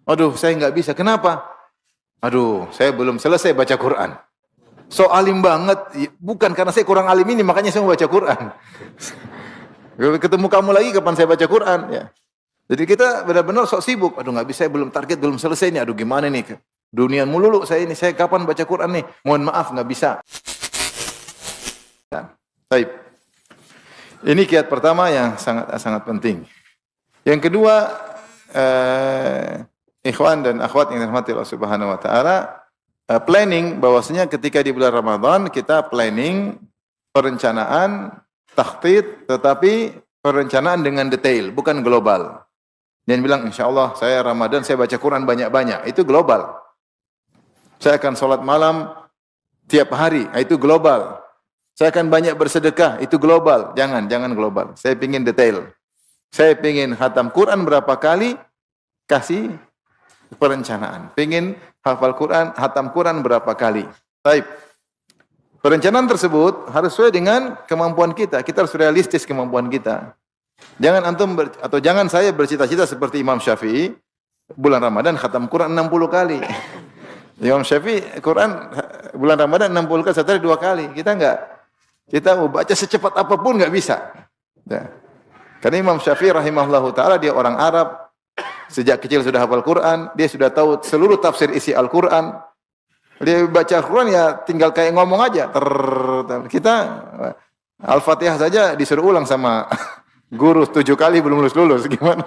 Aduh, saya nggak bisa. Kenapa? Aduh, saya belum selesai baca Quran. So alim banget. Bukan karena saya kurang alim ini, makanya saya mau baca Quran. Ketemu kamu lagi kapan saya baca Quran? Ya. Jadi kita benar-benar sok sibuk. Aduh, nggak bisa, belum target, belum selesai nih. Aduh, gimana nih? Dunia melulu saya ini. Saya kapan baca Quran nih? Mohon maaf, nggak bisa. Ya. Baik. Ini kiat pertama yang sangat penting. Yang kedua, ikhwan dan akhwat yang dirahmati Allah Subhanahu wa taala, planning bahwasanya ketika di bulan Ramadan kita planning, perencanaan, takhtit, tetapi perencanaan dengan detail, bukan global. Jangan bilang insyaallah saya Ramadan saya baca Quran banyak-banyak, itu global. Saya akan sholat malam tiap hari, itu global. Saya akan banyak bersedekah, itu global. Jangan global. Saya pingin detail. Saya pingin khatam Quran berapa kali, kasih perencanaan. Pingin hafal Quran, khatam Quran berapa kali. Baik. Perencanaan tersebut harus sesuai dengan kemampuan kita. Kita harus realistis kemampuan kita. Jangan jangan saya bercita-cita seperti Imam Syafi'i, bulan Ramadan khatam Quran 60 kali. Imam Syafi'i Quran bulan Ramadan 60 kali, satu hari 2 kali. Kita enggak. Kita mau baca secepat apapun nggak bisa. Ya. Karena Imam Syafi'i rahimahullahu taala dia orang Arab, sejak kecil sudah hafal Quran, dia sudah tahu seluruh tafsir isi Al-Quran. Dia baca Al-Quran ya tinggal kayak ngomong aja. Kita Al-Fatihah saja disuruh ulang sama guru 7 kali belum lulus gimana?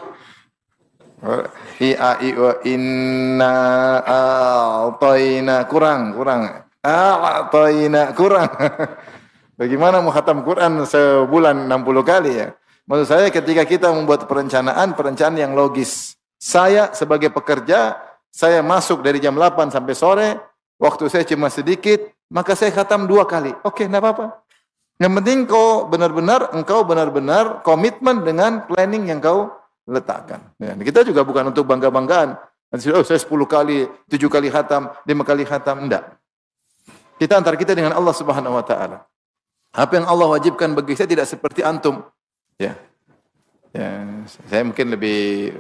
Inna a'tayna kurang. A'tayna kurang. Bagaimana mau khatam Quran sebulan 60 kali ya? Maksud saya ketika kita membuat perencanaan yang logis. Saya sebagai pekerja, saya masuk dari jam 8 sampai sore, waktu saya cuma sedikit, maka saya khatam 2 kali. Oke, enggak apa-apa. Yang penting engkau benar-benar komitmen dengan planning yang kau letakkan. Ya, kita juga bukan untuk bangga-banggaan. Oh, saya 10 kali, 7 kali khatam, 5 kali khatam, enggak. Kita antar kita dengan Allah Subhanahu wa taala. Apa yang Allah wajibkan bagi saya tidak seperti antum. Ya. Saya mungkin lebih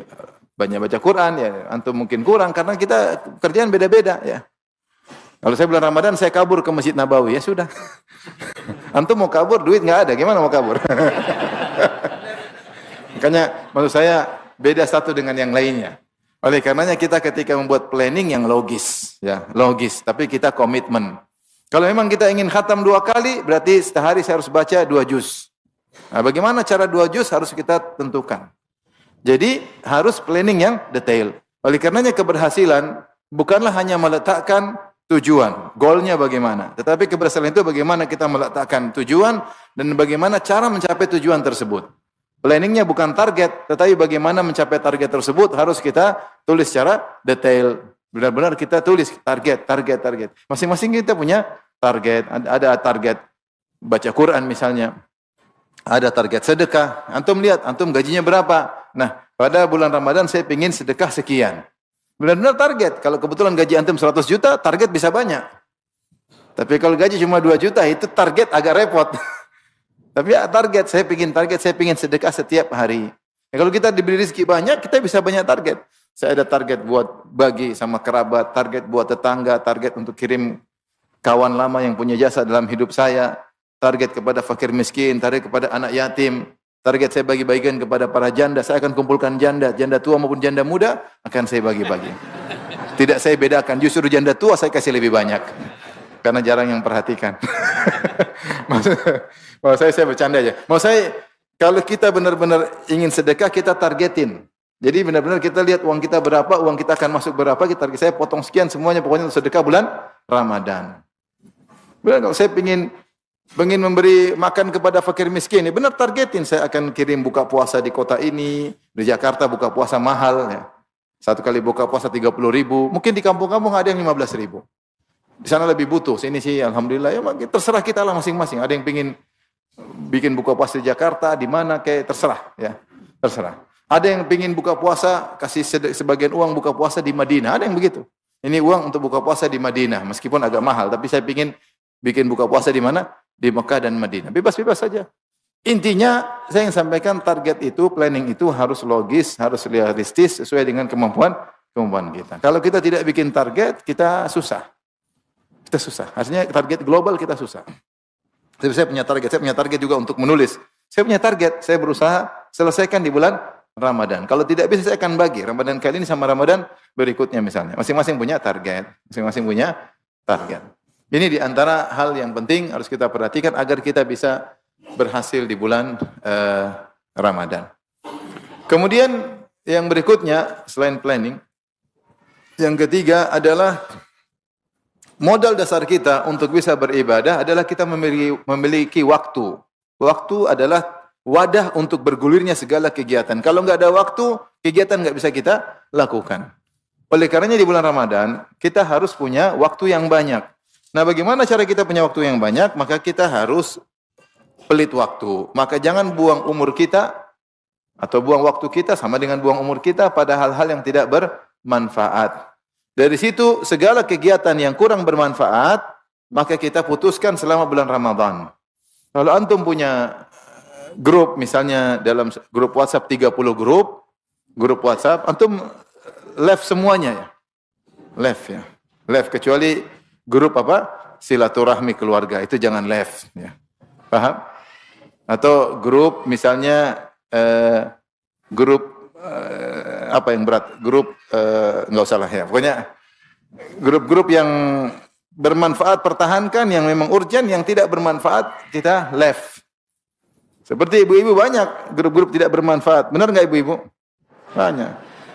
banyak baca Quran, ya. Antum mungkin kurang karena kita kerjaan beda-beda, ya. Kalau saya bulan Ramadan saya kabur ke Masjid Nabawi, ya sudah. Antum mau kabur, duit nggak ada, gimana mau kabur? Makanya maksud saya beda satu dengan yang lainnya. Oleh karenanya kita ketika membuat planning yang logis, ya, logis, tapi kita komitmen. Kalau memang kita ingin khatam 2 kali, berarti sehari saya harus baca 2 juz. Nah, bagaimana cara 2 juz harus kita tentukan. Jadi harus planning yang detail. Oleh karenanya keberhasilan bukanlah hanya meletakkan tujuan, goalnya bagaimana. Tetapi keberhasilan itu bagaimana kita meletakkan tujuan dan bagaimana cara mencapai tujuan tersebut. Planningnya bukan target, tetapi bagaimana mencapai target tersebut harus kita tulis secara detail. Benar-benar kita tulis target. Masing-masing kita punya target. Ada target baca Quran misalnya. Ada target sedekah. Antum lihat, antum gajinya berapa? Nah, pada bulan Ramadan saya ingin sedekah sekian. Benar-benar target. Kalau kebetulan gaji antum 100 juta, target bisa banyak. Tapi kalau gaji cuma 2 juta, itu target agak repot. Tapi target, saya ingin sedekah setiap hari. Ya, kalau kita diberi rezeki banyak, kita bisa banyak target. Saya ada target buat bagi sama kerabat, target buat tetangga, target untuk kirim kawan lama yang punya jasa dalam hidup saya, target kepada fakir miskin, target kepada anak yatim, target saya bagi-bagikan kepada para janda. Saya akan kumpulkan janda tua maupun janda muda, akan saya bagi-bagi. Tidak saya bedakan, justru janda tua saya kasih lebih banyak. Karena jarang yang perhatikan. Maksud saya bercanda aja. Maksud saya, kalau kita benar-benar ingin sedekah, kita targetin. Jadi benar-benar kita lihat uang kita berapa, uang kita akan masuk berapa, saya potong sekian semuanya pokoknya untuk sedekah bulan Ramadan. Benar, kalau saya ingin memberi makan kepada fakir miskin, ya benar targetin, saya akan kirim buka puasa di kota ini, di Jakarta buka puasa mahal, ya. 1 kali buka puasa 30.000, mungkin di kampung-kampung ada yang 15.000. Di sana lebih butuh, sini sih alhamdulillah, ya terserah kita lah masing-masing. Ada yang ingin bikin buka puasa di Jakarta, di mana kayak terserah, ya terserah. Ada yang ingin buka puasa, kasih sebagian uang buka puasa di Madinah. Ada yang begitu. Ini uang untuk buka puasa di Madinah. Meskipun agak mahal, tapi saya ingin bikin buka puasa di mana? Di Mekah dan Madinah. Bebas-bebas saja. Intinya, saya ingin sampaikan target itu, planning itu harus logis, harus realistis, sesuai dengan kemampuan kemampuan kita. Kalau kita tidak bikin target, kita susah. Kita susah. Artinya target global kita susah. Saya punya target juga untuk menulis. Saya punya target, saya berusaha selesaikan di bulan Ramadan. Kalau tidak bisa saya akan bagi Ramadan kali ini sama Ramadan berikutnya misalnya. Masing-masing punya target. Ini di antara hal yang penting harus kita perhatikan agar kita bisa berhasil di bulan Ramadan. Kemudian yang berikutnya selain planning, yang ketiga adalah modal dasar kita untuk bisa beribadah adalah kita memiliki waktu. Waktu adalah wadah untuk bergulirnya segala kegiatan. Kalau nggak ada waktu, kegiatan nggak bisa kita lakukan. Oleh karenanya di bulan Ramadan, kita harus punya waktu yang banyak. Nah, bagaimana cara kita punya waktu yang banyak? Maka kita harus pelit waktu. Maka jangan buang umur kita, atau buang waktu kita sama dengan buang umur kita pada hal-hal yang tidak bermanfaat. Dari situ, segala kegiatan yang kurang bermanfaat, maka kita putuskan selama bulan Ramadan. Kalau antum punya grup, misalnya dalam grup WhatsApp 30 grup WhatsApp, antum left semuanya ya. Left kecuali grup silaturahmi keluarga, itu jangan left ya. Paham? Atau grup misalnya grup yang berat, grup enggak usah lah ya. Pokoknya grup-grup yang bermanfaat pertahankan, yang memang urgent, yang tidak bermanfaat kita left. Seperti ibu-ibu banyak grup-grup tidak bermanfaat. Benar enggak ibu-ibu? Banyak.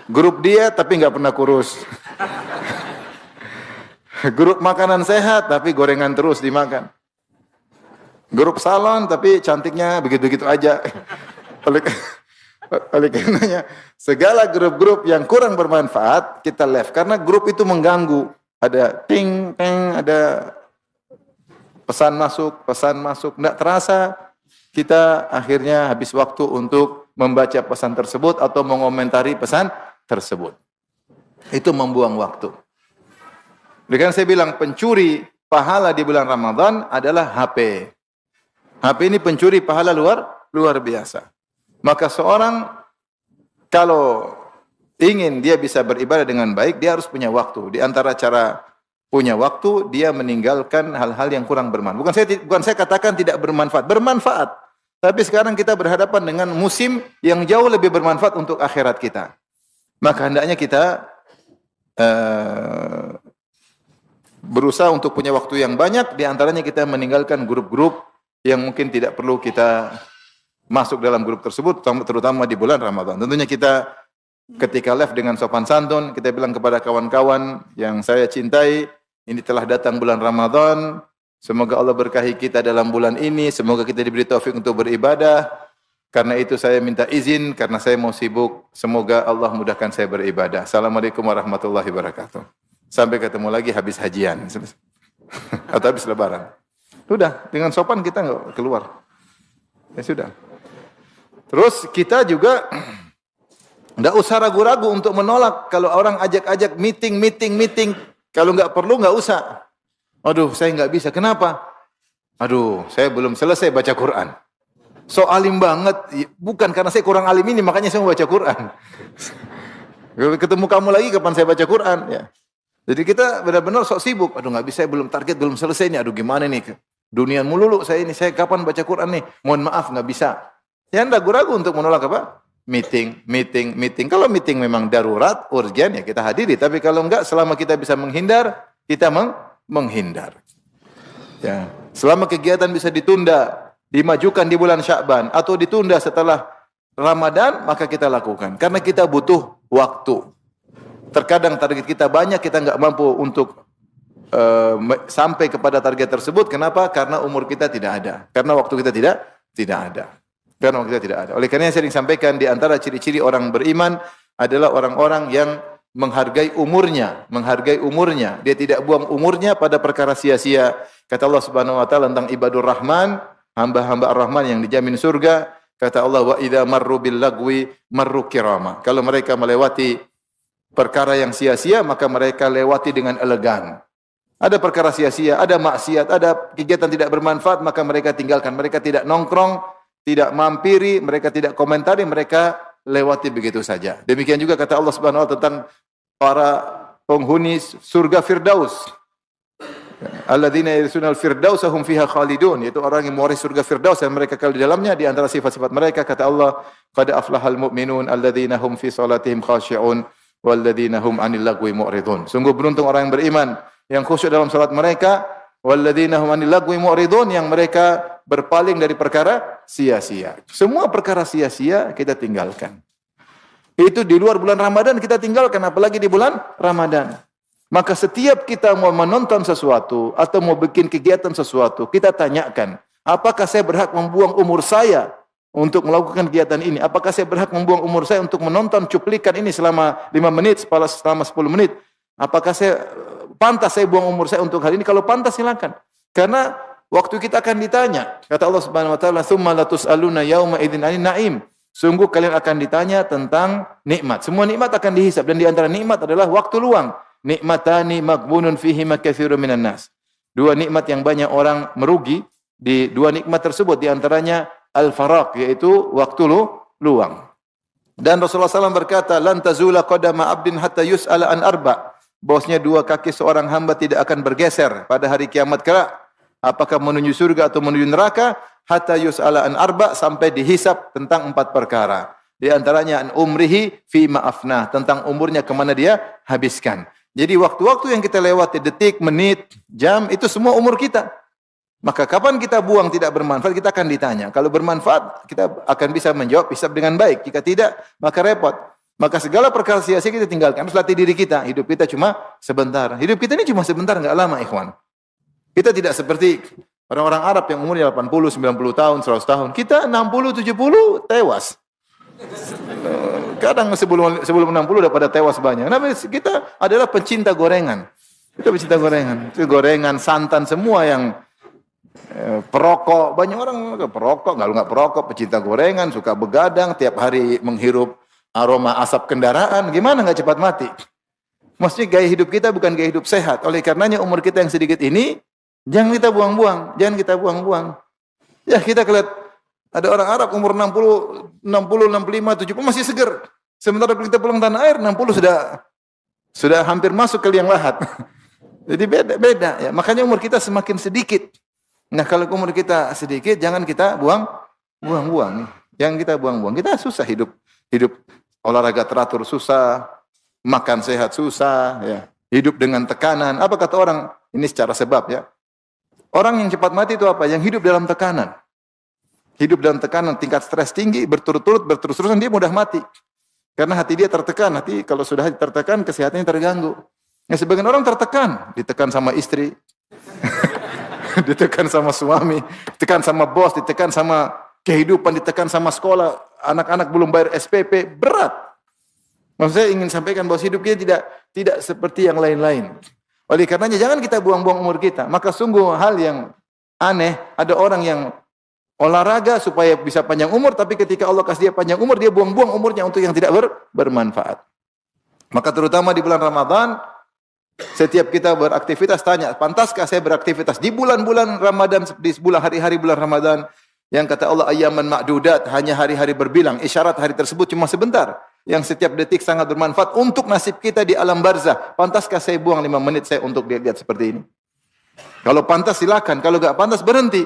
Grup dia tapi enggak pernah kurus. Grup makanan sehat tapi gorengan terus dimakan. Grup salon tapi cantiknya begitu-begitu aja. Oleh karenanya segala grup-grup yang kurang bermanfaat kita left karena grup itu mengganggu. Ada ting, ada pesan masuk, tidak terasa kita akhirnya habis waktu untuk membaca pesan tersebut atau mengomentari pesan tersebut. Itu membuang waktu. Karena saya bilang pencuri pahala di bulan Ramadan adalah HP. HP ini pencuri pahala luar biasa. Maka seorang kalau ingin dia bisa beribadah dengan baik, dia harus punya waktu. Di antara cara punya waktu, dia meninggalkan hal-hal yang kurang bermanfaat. Bukan saya katakan tidak bermanfaat. Bermanfaat. Tapi sekarang kita berhadapan dengan musim yang jauh lebih bermanfaat untuk akhirat kita. Maka hendaknya kita berusaha untuk punya waktu yang banyak. Di antaranya kita meninggalkan grup-grup yang mungkin tidak perlu kita masuk dalam grup tersebut, terutama di bulan Ramadan. Tentunya kita ketika live dengan sopan santun, kita bilang kepada kawan-kawan yang saya cintai, ini telah datang bulan Ramadan, semoga Allah berkahi kita dalam bulan ini, semoga kita diberi taufik untuk beribadah, karena itu saya minta izin, karena saya mau sibuk, semoga Allah mudahkan saya beribadah. Assalamualaikum warahmatullahi wabarakatuh. Sampai ketemu lagi habis hajian, atau habis lebaran. Sudah, dengan sopan kita nggak keluar. Ya sudah. Terus kita juga nggak usah ragu-ragu untuk menolak kalau orang ajak-ajak meeting. Kalau nggak perlu nggak usah. Aduh, saya nggak bisa. Kenapa? Aduh, saya belum selesai baca Quran. So alim banget. Bukan karena saya kurang alim ini, makanya saya mau baca Quran. Ketemu kamu lagi kapan saya baca Quran? Ya. Jadi kita benar-benar sok sibuk. Aduh, nggak bisa. Saya belum target, belum selesai nih. Aduh, gimana nih? Dunia melulu saya ini. Saya kapan baca Quran nih? Mohon maaf, nggak bisa. Ya, ragu-ragu untuk menolak apa? Meeting. Kalau meeting memang darurat, urgen, ya kita hadiri. Tapi kalau enggak, selama kita bisa menghindar, kita menghindar. Ya. Selama kegiatan bisa ditunda, dimajukan di bulan Sya'ban, atau ditunda setelah Ramadan, maka kita lakukan. Karena kita butuh waktu. Terkadang target kita banyak, kita enggak mampu untuk sampai kepada target tersebut. Kenapa? Karena umur kita tidak ada. Karena waktu kita tidak ada. Karena kita tidak ada. Oleh karena saya sering sampaikan di antara ciri-ciri orang beriman adalah orang-orang yang menghargai umurnya. Dia tidak buang umurnya pada perkara sia-sia. Kata Allah Subhanahu wa taala tentang ibadur rahman, hamba-hamba ar-Rahman yang dijamin surga. Kata Allah, wa idza marru bil lagwi marru kirama. Kalau mereka melewati perkara yang sia-sia, maka mereka lewati dengan elegan. Ada perkara sia-sia, ada maksiat, ada kegiatan tidak bermanfaat, maka mereka tinggalkan. Mereka tidak nongkrong, tidak mampiri, mereka tidak komentari, mereka lewati begitu saja. Demikian juga kata Allah Subhanahu wa taala tentang para penghuni surga Firdaus. Alladzina yarisuna al-firdaus hum fiha khalidun, yaitu orang yang mewaris surga Firdaus dan mereka kekal di dalamnya. Di antara sifat-sifat mereka kata Allah, qad aflahal mu'minun alladzina hum fi salatihim khashi'un walladzina hum 'anil lagwi mu'ridun. Sungguh beruntung orang yang beriman yang khusyuk dalam salat mereka, walladzina hum 'anil lagwi mu'ridun, yang mereka berpaling dari perkara sia-sia. Semua perkara sia-sia kita tinggalkan. Itu di luar bulan Ramadan kita tinggalkan, apalagi di bulan Ramadan. Maka setiap kita mau menonton sesuatu atau mau bikin kegiatan sesuatu, kita tanyakan, apakah saya berhak membuang umur saya untuk melakukan kegiatan ini? Apakah saya berhak membuang umur saya untuk menonton cuplikan ini selama 5 menit, selama 10 menit? Apakah pantas saya buang umur saya untuk hal ini? Kalau pantas silakan. Karena waktu kita akan ditanya. Kata Allah Subhanahu wa taala, "Tsumma latus'aluna yauma idzin 'anil na'im." Sungguh kalian akan ditanya tentang nikmat. Semua nikmat akan dihisab, dan di antara nikmat adalah waktu luang. Nikmatani maghbunun fihi katsirun minan nas. Dua nikmat yang banyak orang merugi di dua nikmat tersebut, di antaranya al-faraq, yaitu waktu luang. Dan Rasulullah SAW berkata, lan tazula qadama abdin hatta yus'ala an arba. Bahwasanya dua kaki seorang hamba tidak akan bergeser pada hari kiamat kelak, apakah menuju surga atau menuju neraka, hatta yus'ala an arba, sampai dihisab tentang 4 perkara. Di antaranya an umrihi fi ma'afnah, tentang umurnya kemana dia habiskan. Jadi waktu-waktu yang kita lewati, detik, menit, jam, itu semua umur kita. Maka kapan kita buang tidak bermanfaat, kita akan ditanya. Kalau bermanfaat, kita akan bisa menjawab hisab dengan baik. Jika tidak, maka repot. Maka segala perkara sia-sia kita tinggalkan. Harus latih diri kita. Hidup kita cuma sebentar. Hidup kita ini cuma sebentar, enggak lama, ikhwan. Kita tidak seperti orang-orang Arab yang umurnya 80, 90 tahun, 100 tahun. Kita 60, 70 tewas. Kadang sebelum 60 udah pada tewas banyak. Nah, kita adalah pencinta gorengan. Kita pencinta gorengan. Itu gorengan, santan, semua yang perokok. Banyak orang perokok, nggak perokok, pencinta gorengan, suka begadang, tiap hari menghirup aroma asap kendaraan. Gimana nggak cepat mati? Maksudnya gaya hidup kita bukan gaya hidup sehat. Oleh karenanya umur kita yang sedikit ini jangan kita buang-buang. Jangan kita buang-buang. Ya, kita kelihatan ada orang Arab umur 60, 65, 70 masih seger. Sementara kita pulang tanah air 60 sudah hampir masuk ke liang lahat. Jadi beda ya. Makanya umur kita semakin sedikit. Nah, kalau umur kita sedikit jangan kita buang-buang. Jangan kita buang-buang. Kita susah hidup olahraga teratur susah, makan sehat susah ya. Hidup dengan tekanan. Apa kata orang? Ini secara sebab ya. Orang yang cepat mati itu apa? Yang hidup dalam tekanan. Hidup dalam tekanan, tingkat stres tinggi, berturut-terusan dia mudah mati. Karena hati dia tertekan. Hati kalau sudah tertekan, kesehatannya terganggu. Nah, sebagian orang tertekan, ditekan sama istri, ditekan sama suami, ditekan sama bos, ditekan sama kehidupan, ditekan sama sekolah, anak-anak belum bayar SPP, berat. Maksud saya ingin sampaikan bahwa hidup kita tidak seperti yang lain-lain. Oleh karenanya jangan kita buang-buang umur kita. Maka sungguh hal yang aneh, ada orang yang olahraga supaya bisa panjang umur, tapi ketika Allah kasih dia panjang umur, dia buang-buang umurnya untuk yang tidak bermanfaat. Maka terutama di bulan Ramadan, setiap kita beraktivitas tanya, pantaskah saya beraktivitas di bulan-bulan Ramadan, di hari-hari bulan Ramadan, yang kata Allah ayyaman ma'dudat, hanya hari-hari berbilang, isyarat hari tersebut cuma sebentar, yang setiap detik sangat bermanfaat untuk nasib kita di alam barzah. Pantaskah saya buang 5 menit saya untuk lihat seperti ini? Kalau pantas silakan, kalau enggak pantas berhenti.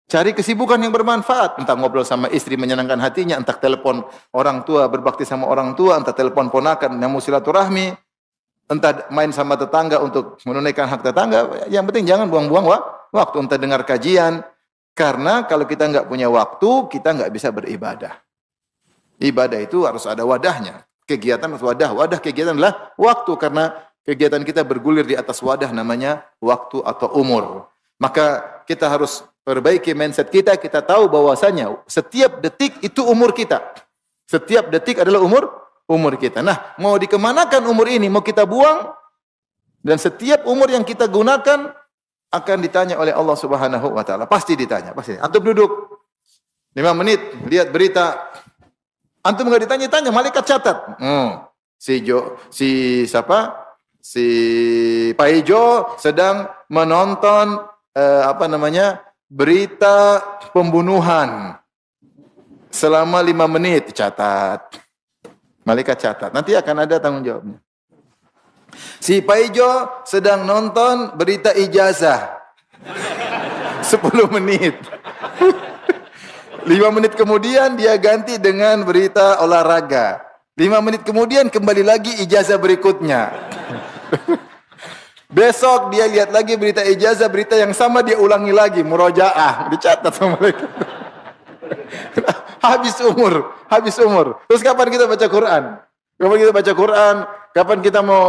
Cari kesibukan yang bermanfaat, entah ngobrol sama istri menyenangkan hatinya, entah telepon orang tua berbakti sama orang tua, entah telepon ponakan nyambung silaturahmi, entah main sama tetangga untuk menunaikan hak tetangga. Yang penting jangan buang-buang waktu, entah dengar kajian, karena kalau kita enggak punya waktu, kita enggak bisa beribadah. Ibadah itu harus ada wadahnya. Kegiatan harus wadah kegiatan adalah waktu, karena kegiatan kita bergulir di atas wadah namanya waktu atau umur. Maka kita harus perbaiki mindset kita tahu bahwasanya setiap detik itu umur kita. Setiap detik adalah umur kita. Nah, mau dikemanakan umur ini? Mau kita buang? Dan setiap umur yang kita gunakan akan ditanya oleh Allah Subhanahu wa taala. Pasti ditanya, pasti. Antum duduk 5 menit, lihat berita. Antum enggak ditanya-tanya, malaikat catat. Si Pak Ijo sedang menonton berita pembunuhan selama 5 menit, catat. Malaikat catat. Nanti akan ada tanggung jawabnya. Si Paijo sedang nonton berita ijazah. 10 menit. 5 menit kemudian dia ganti dengan berita olahraga. 5 menit kemudian kembali lagi ijazah berikutnya. Besok dia lihat lagi berita ijazah, berita yang sama dia ulangi lagi, murojaah, dicatat sama mereka. Habis umur. Terus kapan kita baca Quran? Kapan kita baca Quran? Kapan kita mau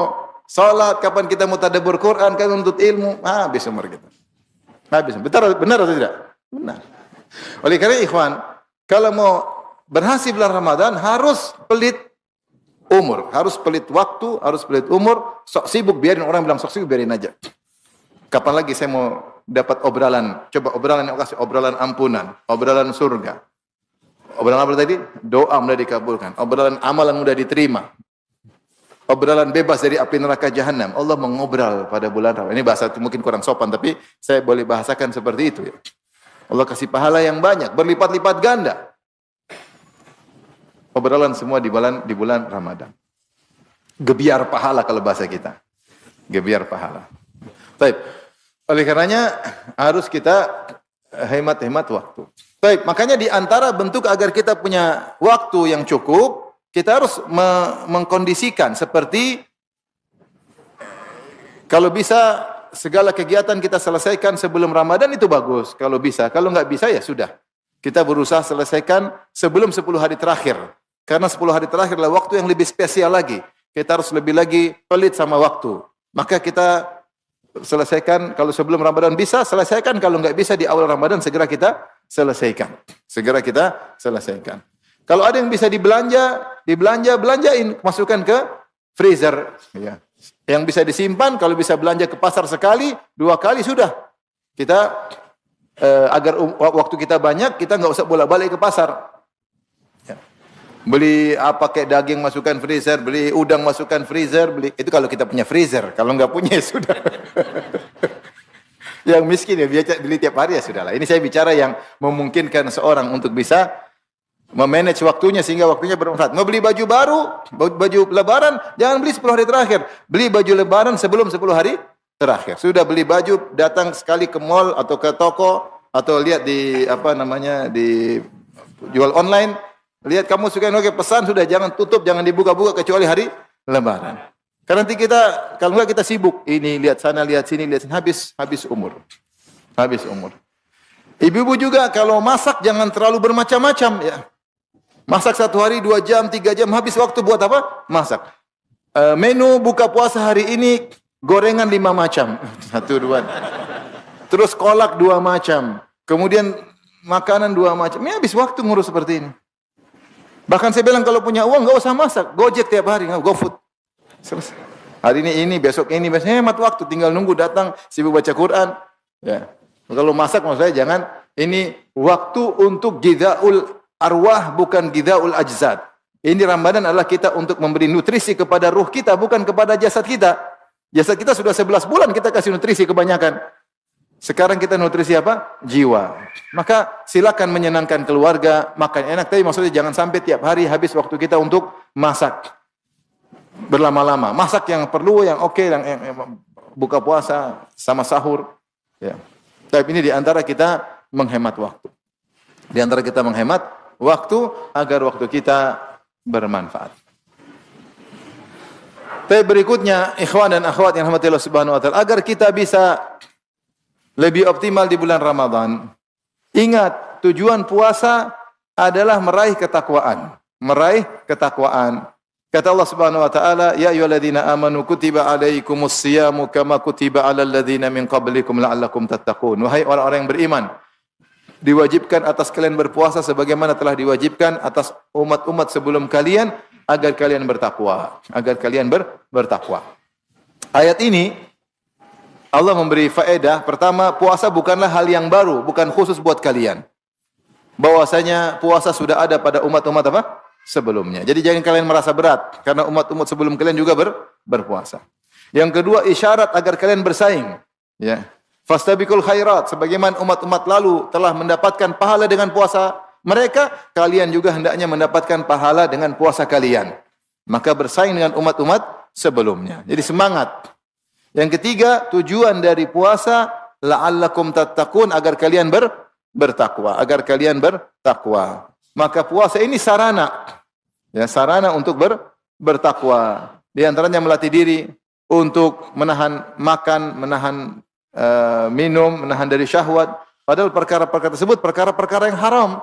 salat? Kapan kita mau tadabbur Quran? Kan untuk ilmu? Habis umur kita. Habis. Benar atau tidak? Benar. Oleh karena ikhwan, kalau mau berhasil bulan Ramadan harus pelit umur, harus pelit waktu, harus pelit umur. Sok sibuk biarin orang bilang sok sibuk biarin aja. Kapan lagi saya mau dapat obrolan? Coba obrolan yang kasih obrolan ampunan, obrolan surga. Obrolan apa tadi? Doa mudah dikabulkan. Obrolan amalan mudah diterima. Obrolan bebas dari api neraka jahanam. Allah mengobrol pada bulan Ramadan. Ini bahasa mungkin kurang sopan, tapi saya boleh bahasakan seperti itu ya. Allah kasih pahala yang banyak, berlipat-lipat ganda. Obrolan semua di bulan Ramadan. Gebiar pahala kalau bahasa kita. Gebiar pahala. Baik. Oleh karenanya harus kita hemat-hemat waktu. Baik, makanya di antara bentuk agar kita punya waktu yang cukup, kita harus mengkondisikan seperti kalau bisa segala kegiatan kita selesaikan sebelum Ramadan itu bagus. Kalau bisa, kalau nggak bisa ya sudah. Kita berusaha selesaikan sebelum 10 hari terakhir. Karena 10 hari terakhir adalah waktu yang lebih spesial lagi. Kita harus lebih lagi pelit sama waktu. Maka kita selesaikan kalau sebelum Ramadan bisa, selesaikan. Kalau nggak bisa di awal Ramadan segera kita selesaikan. Segera kita selesaikan. Kalau ada yang bisa belanjain, masukkan ke freezer. Ya. Yang bisa disimpan, kalau bisa belanja ke pasar sekali, 2 kali sudah. Kita agar waktu kita banyak, kita nggak usah bolak-balik ke pasar. Ya. Beli apa kayak daging masukkan freezer, beli udang masukkan freezer, itu kalau kita punya freezer. Kalau nggak punya ya sudah. Yang miskin ya beli tiap hari ya sudahlah. Ini saya bicara yang memungkinkan seorang untuk bisa memanage waktunya sehingga waktunya bermanfaat. Mau beli baju baru, baju lebaran, jangan beli 10 hari terakhir. Beli baju lebaran sebelum 10 hari terakhir. Sudah beli baju, datang sekali ke mall atau ke toko atau lihat di di jual online, lihat kamu suka pesan sudah, jangan tutup, jangan dibuka-buka kecuali hari lebaran. Karena nanti kita kalau enggak kita sibuk, ini lihat sana, lihat sini, habis umur. Habis umur. Ibu-ibu juga kalau masak jangan terlalu bermacam-macam ya. Masak 1 hari, 2 jam, 3 jam, habis waktu buat apa? Masak. Menu buka puasa hari ini gorengan 5 macam. 1, 2. Terus kolak 2 macam. Kemudian makanan 2 macam. Ini habis waktu ngurus seperti ini. Bahkan saya bilang kalau punya uang enggak usah masak, Gojek tiap hari, GoFood. Selesai. Hari ini, besok ini, hemat waktu, tinggal nunggu datang, sibuk baca Quran. Ya. Kalau masak maksud saya jangan, ini waktu untuk gidaul arwah bukan gidaul ajzad. Ini Ramadan adalah kita untuk memberi nutrisi kepada ruh kita, bukan kepada jasad kita. Jasad kita sudah 11 bulan kita kasih nutrisi kebanyakan. Sekarang kita nutrisi apa? Jiwa. Maka silakan menyenangkan keluarga, makan enak, tapi maksudnya jangan sampai tiap hari habis waktu kita untuk masak. Berlama-lama, masak yang perlu, yang oke, yang buka puasa sama sahur. Ya. Tapi ini diantara kita menghemat waktu. Diantara kita menghemat waktu agar waktu kita bermanfaat. Tapi berikutnya, ikhwan dan akhwat yang rahmati Allah Subhanahu wa taala, agar kita bisa lebih optimal di bulan Ramadan. Ingat, tujuan puasa adalah meraih ketakwaan. Meraih ketakwaan. Kata Allah Subhanahu wa taala, "Ya ayyuhalladzina amanu kutiba alaikumus shiyamu kama kutiba alal ladzina min qablikum la'allakum tattaqun." Wahai orang-orang yang beriman, diwajibkan atas kalian berpuasa sebagaimana telah diwajibkan atas umat-umat sebelum kalian agar kalian bertakwa, agar kalian bertakwa. Ayat ini Allah memberi faedah. Pertama, puasa bukanlah hal yang baru, bukan khusus buat kalian. Bahwasanya puasa sudah ada pada umat-umat apa? Sebelumnya. Jadi jangan kalian merasa berat karena umat-umat sebelum kalian juga berpuasa. Yang kedua, isyarat agar kalian bersaing, ya. Fastabiqul khairat, sebagaimana umat-umat lalu telah mendapatkan pahala dengan puasa mereka, kalian juga hendaknya mendapatkan pahala dengan puasa kalian. Maka bersaing dengan umat-umat sebelumnya. Jadi semangat. Yang ketiga, tujuan dari puasa la'allakum tattaqun, agar kalian bertakwa, agar kalian bertakwa. Maka puasa ini sarana, ya, sarana untuk bertakwa. Di antaranya melatih diri untuk menahan makan, menahan minum, menahan dari syahwat. Padahal perkara-perkara tersebut perkara-perkara yang haram.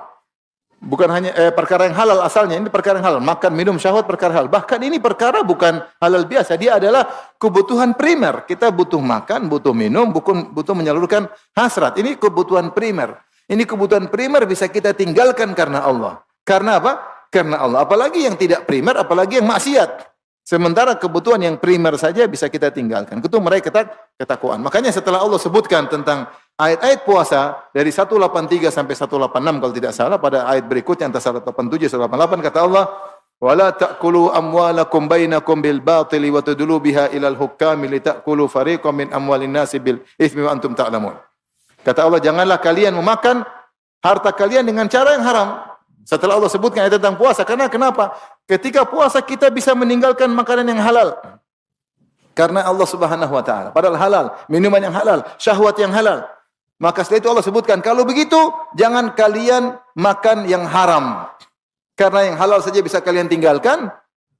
Bukan hanya perkara yang halal asalnya, ini perkara yang halal. Makan, minum, syahwat perkara halal. Bahkan ini perkara bukan halal biasa, dia adalah kebutuhan primer. Kita butuh makan, butuh minum, butuh menyalurkan hasrat. Ini kebutuhan primer. Ini kebutuhan primer bisa kita tinggalkan karena Allah. Karena apa? Karena Allah. Apalagi yang tidak primer, apalagi yang maksiat. Sementara kebutuhan yang primer saja bisa kita tinggalkan. Itu meraih ketakwaan. Makanya setelah Allah sebutkan tentang ayat-ayat puasa dari 183 sampai 186 kalau tidak salah, pada ayat berikutnya antara 187 dan 188 kata Allah, "Wala ta'kulu amwalakum bainakum bil batili wa tudlu biha ilal hukami litakulu fariqam min amwalin nasi bil itsmi wa antum ta'lamun." Kata Allah, janganlah kalian memakan harta kalian dengan cara yang haram. Setelah Allah sebutkan ayat tentang puasa, karena kenapa? Ketika puasa kita bisa meninggalkan makanan yang halal. Karena Allah Subhanahu wa taala. Padahal halal, minuman yang halal, syahwat yang halal. Maka setelah itu Allah sebutkan, kalau begitu jangan kalian makan yang haram. Karena yang halal saja bisa kalian tinggalkan,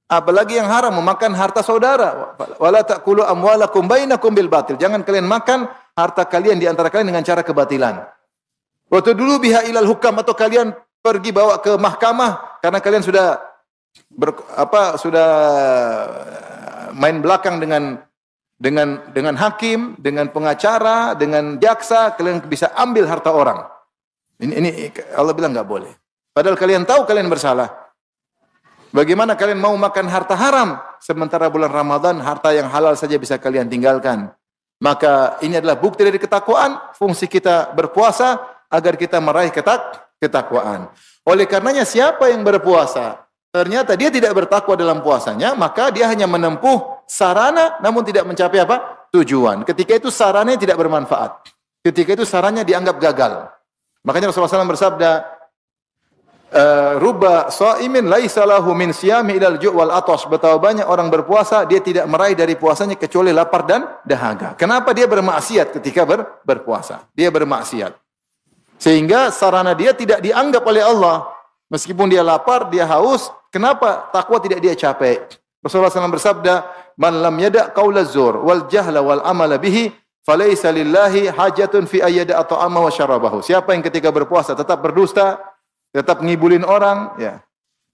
apalagi yang haram, memakan harta saudara. Wala ta'kulu amwalakum bainakum bil batil. Jangan kalian makan harta kalian di antara kalian dengan cara kebatilan. Waktu dulu biha ilal hukam, atau kalian pergi bawa ke mahkamah karena kalian sudah main belakang dengan hakim, dengan pengacara, dengan jaksa, kalian bisa ambil harta orang. Ini Allah bilang enggak boleh. Padahal kalian tahu kalian bersalah. Bagaimana kalian mau makan harta haram sementara bulan Ramadan harta yang halal saja bisa kalian tinggalkan? Maka ini adalah bukti dari ketakwaan, fungsi kita berpuasa agar kita meraih ketakwaan. Oleh karenanya siapa yang berpuasa ternyata dia tidak bertakwa dalam puasanya, maka dia hanya menempuh sarana namun tidak mencapai apa? Tujuan. Ketika itu sarananya tidak bermanfaat. Ketika itu sarannya dianggap gagal. Makanya Rasulullah SAW bersabda, "Rubba sha'imin laisa lahu min siyami ilal ju' wal atash." Betapa banyak orang berpuasa dia tidak meraih dari puasanya kecuali lapar dan dahaga. Kenapa dia bermaksiat ketika berpuasa? Dia bermaksiat. Sehingga sarana dia tidak dianggap oleh Allah. Meskipun dia lapar, dia haus, kenapa takwa tidak dia capai? Rasulullah SAW bersabda, "Man lam yada' qaula zur wal jahla wal amala bihi, falaysa lillahi hajatun fi ayyada ta'ama wa syarabahu." Siapa yang ketika berpuasa tetap berdusta, tetap ngibulin orang, ya,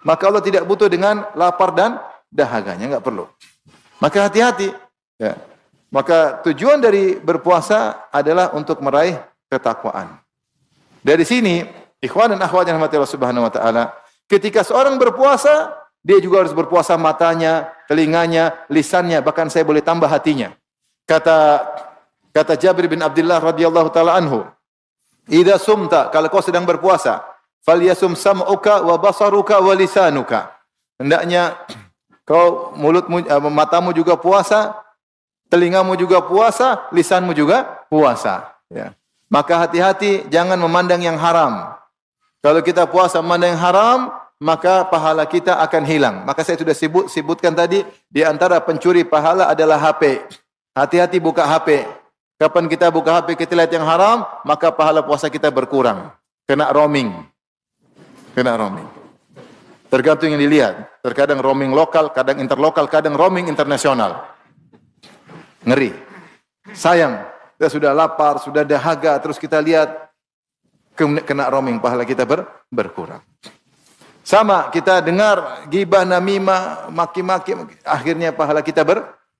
maka Allah tidak butuh dengan lapar dan dahaganya, enggak perlu. Maka hati-hati, ya. Maka tujuan dari berpuasa adalah untuk meraih ketakwaan. Dari sini, ikhwan dan akhwat yang dirahmati Allah Subhanahu wa taala, ketika seorang berpuasa, dia juga harus berpuasa matanya, telinganya, lisannya, bahkan saya boleh tambah hatinya. Kata Jabir bin Abdullah radhiyallahu taala anhu, "Idza sumta," kalau kau sedang berpuasa, "falyasum sam'uka wa basaruka wa lisanuka." Hendaknya kau matamu juga puasa, telingamu juga puasa, lisanmu juga puasa, ya. Maka hati-hati jangan memandang yang haram. Kalau kita puasa memandang yang haram, maka pahala kita akan hilang. Maka saya sudah sebutkan tadi, di antara pencuri pahala adalah HP. Hati-hati buka HP. Kapan kita buka HP kita lihat yang haram, maka pahala puasa kita berkurang. Kena roaming. Tergantung yang dilihat. Terkadang roaming lokal, kadang interlokal, kadang roaming internasional. Ngeri. Sayang. Kita sudah lapar, sudah dahaga, terus kita lihat kena roaming, pahala kita berkurang. Sama, kita dengar gibah, namimah, maki-maki, akhirnya pahala kita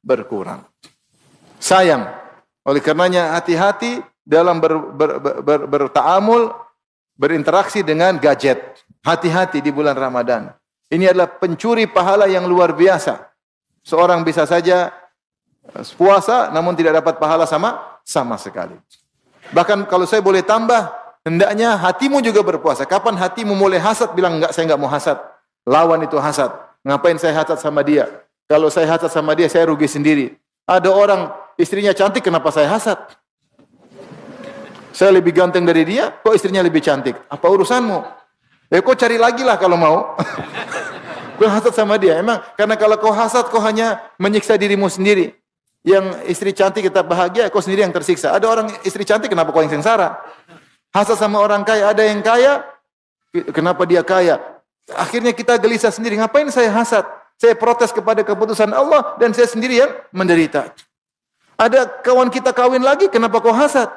berkurang. Sayang. Oleh karenanya hati-hati dalam bertaamul, berinteraksi dengan gadget. Hati-hati di bulan Ramadan. Ini adalah pencuri pahala yang luar biasa. Seorang bisa saja puasa namun tidak dapat pahala sama sekali. Bahkan kalau saya boleh tambah, hendaknya hatimu juga berpuasa. Kapan hatimu mulai hasad, bilang enggak, saya enggak mau hasad. Lawan itu hasad. Ngapain saya hasad sama dia? Kalau saya hasad sama dia, saya rugi sendiri. Ada orang istrinya cantik, kenapa saya hasad? Saya lebih ganteng dari dia, kok istrinya lebih cantik? Apa urusanmu? Kok cari lagi lah kalau mau. Gue hasad sama dia. Emang karena kalau kau hasad, kau hanya menyiksa dirimu sendiri. Yang istri cantik kita bahagia, kau sendiri yang tersiksa. Ada orang istri cantik, kenapa kau yang sengsara? Hasad sama orang kaya, ada yang kaya, kenapa dia kaya? Akhirnya kita gelisah sendiri. Ngapain saya hasad? Saya protes kepada keputusan Allah dan saya sendiri yang menderita. Ada kawan kita kawin lagi, kenapa kau hasad?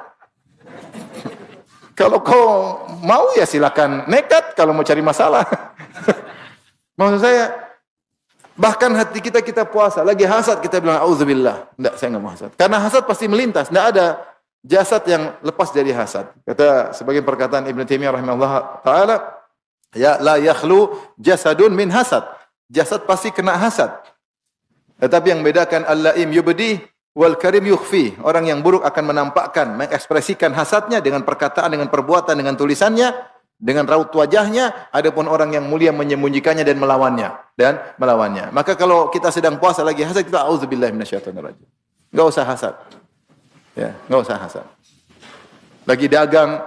Kalau kau mau ya silakan nekat kalau mau cari masalah. Maksud saya, bahkan hati kita puasa, lagi hasad kita bilang auzubillah. Enggak, saya enggak mau hasad. Karena hasad pasti melintas, enggak ada jasad yang lepas dari hasad. Kata sebagian perkataan Ibnu Taimiyah rahimahullah taala, ya la yakhlu jasadun min hasad. Jasad pasti kena hasad. Tetapi yang bedakan al-laim yubdi wal karim yukhfi. Orang yang buruk akan menampakkan, mengekspresikan hasadnya dengan perkataan, dengan perbuatan, dengan tulisannya, dengan raut wajahnya. Adapun orang yang mulia menyembunyikannya dan melawannya. Maka kalau kita sedang puasa lagi hasad, kita auzubillahi minasyaitonirrajim. Enggak usah hasad. Ya, enggak usah hasad. Lagi dagang,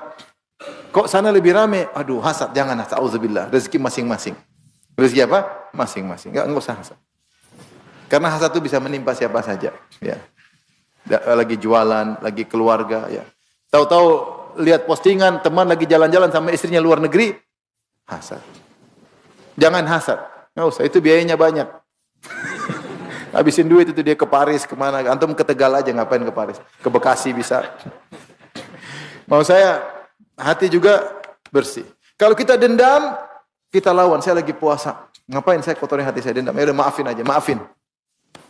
kok sana lebih rame? Aduh, hasad, jangan hasad. Auzubillah. Rezeki masing-masing. Rezeki apa? Masing-masing. Enggak usah hasad. Karena hasad itu bisa menimpa siapa saja, ya. Lagi jualan, lagi keluarga, ya. Tahu-tahu lihat postingan teman lagi jalan-jalan sama istrinya luar negeri, hasad. Jangan hasad. Enggak usah, itu biayanya banyak. Habisin duit itu dia ke Paris, kemana? Antum ke Tegal aja, ngapain ke Paris? Ke Bekasi bisa. Mau saya, hati juga bersih. Kalau kita dendam, kita lawan. Saya lagi puasa. Ngapain saya kotori hati saya dendam? Ya udah maafin aja, maafin.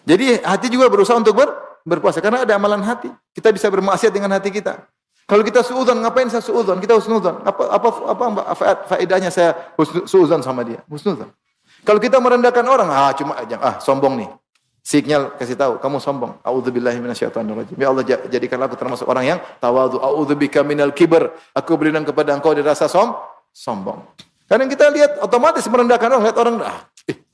Jadi hati juga berusaha untuk berpuasa. Karena ada amalan hati. Kita bisa bermaksiat dengan hati kita. Kalau kita suudzon, ngapain saya suudzon? Kita husnudzon. Apa faedahnya saya suudzon sama dia? Husnudzon. Kalau kita merendahkan orang, sombong nih. Signal kasih tahu, kamu sombong. A'udzubillahi minasyaitonirrajim. Ya Allah, jadikanlah aku termasuk orang yang tawadhu. A'udzubika minal kibr. Aku berlindung kepada engkau dari rasa sombong. Karena kita lihat otomatis merendahkan orang, lihat orang,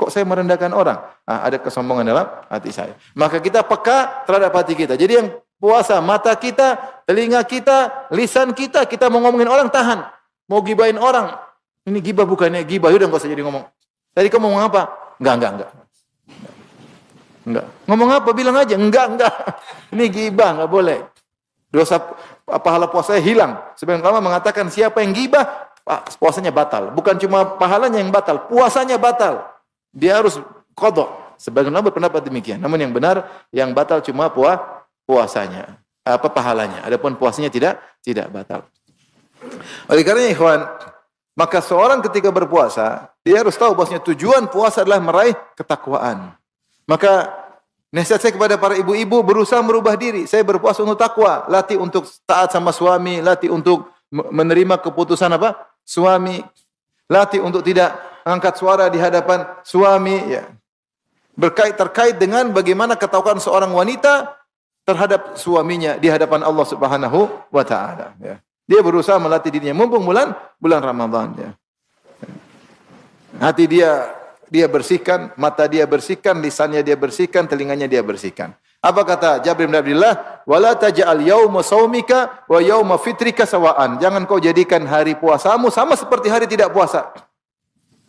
kok saya merendahkan orang? Ada kesombongan dalam hati saya. Maka kita peka terhadap hati kita. Jadi yang puasa, mata kita, telinga kita, lisan kita, kita mau ngomongin orang tahan. Mau gibahin orang, ini gibah bukannya gibah, yaudah enggak usah jadi ngomong. Tadi kamu ngomong apa? Enggak. Ngomong apa? Bilang aja, enggak. Ini gibah, enggak boleh. Dosa pahala puasanya hilang. Sebagian ulama mengatakan siapa yang gibah, puasanya batal. Bukan cuma pahalanya yang batal, puasanya batal. Dia harus qadha. Sebagian ulama berpendapat demikian. Namun yang benar, yang batal cuma puasanya. Pahalanya. Adapun puasanya tidak batal. Oleh karenanya ikhwan, maka seorang ketika berpuasa, dia harus tahu bahwasanya tujuan puasa adalah meraih ketakwaan. Maka nasihat saya kepada para ibu-ibu berusaha merubah diri. Saya berpuasa untuk takwa, latih untuk taat sama suami, latih untuk menerima keputusan suami, latih untuk tidak angkat suara di hadapan suami, ya. Terkait dengan bagaimana ketakwaan seorang wanita terhadap suaminya di hadapan Allah Subhanahu wa taala, ya. Dia berusaha melatih dirinya mumpung bulan Ramadan, ya. Hati dia bersihkan, mata dia bersihkan, lisannya dia bersihkan, telinganya dia bersihkan. Apa kata Jabir bin Abdullah? Wala taj'al yauma shaumika wa yauma fitrika sawaan. Jangan kau jadikan hari puasamu sama seperti hari tidak puasa.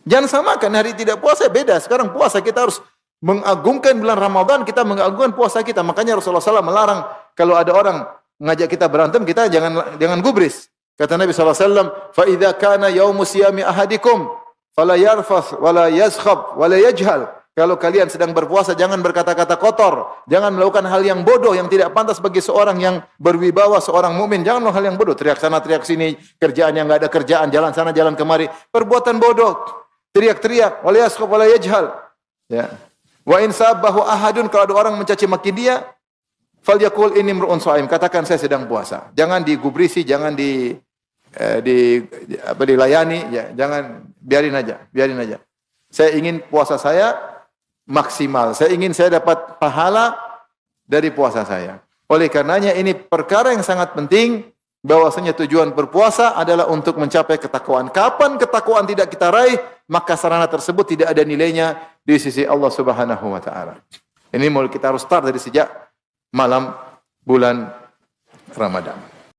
Jangan samakan, hari tidak puasa beda. Sekarang puasa kita harus mengagungkan bulan Ramadan, kita mengagungkan puasa kita. Makanya Rasulullah SAW melarang kalau ada orang ngajak kita berantem, kita jangan gubris. Kata Nabi SAW, fa idza kana yaumu siyami ahadikum fala yarfas wala yazkhab wala yajhal. Kalau kalian sedang berpuasa, jangan berkata-kata kotor, jangan melakukan hal yang bodoh yang tidak pantas bagi seorang yang berwibawa, seorang mukmin. Jangan melakukan hal yang bodoh, teriak sana teriak sini, kerjaan yang enggak ada kerjaan, jalan sana jalan kemari, perbuatan bodoh, teriak-teriak, wala yazkhab wala yajhal. Ya. Wa in sabbahu ahadun, kalau ada orang mencaci maki dia, falyaqul inni imru'un shaim, katakan saya sedang puasa. Jangan digubrisi, jangan dilayani, ya, jangan, biarin aja. Saya ingin puasa saya maksimal. Saya ingin saya dapat pahala dari puasa saya. Oleh karenanya ini perkara yang sangat penting, bahwasanya tujuan berpuasa adalah untuk mencapai ketakwaan. Kapan ketakwaan tidak kita raih, maka sarana tersebut tidak ada nilainya di sisi Allah Subhanahu wa taala. Ini kita harus start dari sejak malam bulan Ramadan.